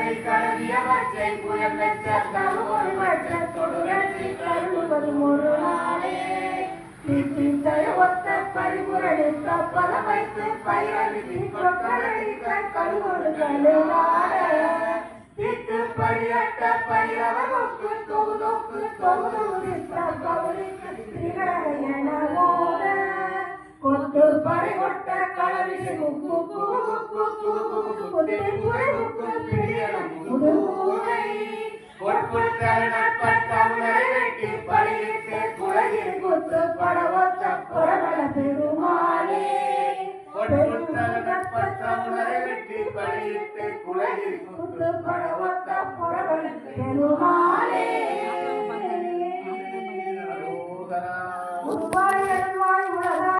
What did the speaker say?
கங்கை கடலிய பச்சை புயல் வெச்ச கருவொரு வட்ட தொடுரட்சி கருவரும் ஒரு நாளே தீர்த்தய ஒத்த பரிபுரளித்த பதம் வைத்து பயிரளித்து கொட்டளித்த கருவொரு கழுவாட தீர்த்து பரியட்ட பயிரவருக்கு தொகுதொக்கு தொகுதுரித்த பவுரிக்கு திகழன ஓட கொத்து படை கொட்ட களவிசை முக்கு முக்கு கொத்தை புரை முக்கு பிடியலும் முதுகூரை பொற்புத்தல் நட்பட்டமுனரை வெட்டி பழியிட்டு குலகில் குத்து படவத்த புறவள பெருமாளே பொற்புத்தல் நட்பட்டமுனரை வெட்டி பழியிட்டு குலகில் குத்து படவத்த புறவள பெருமாளே உருவாய்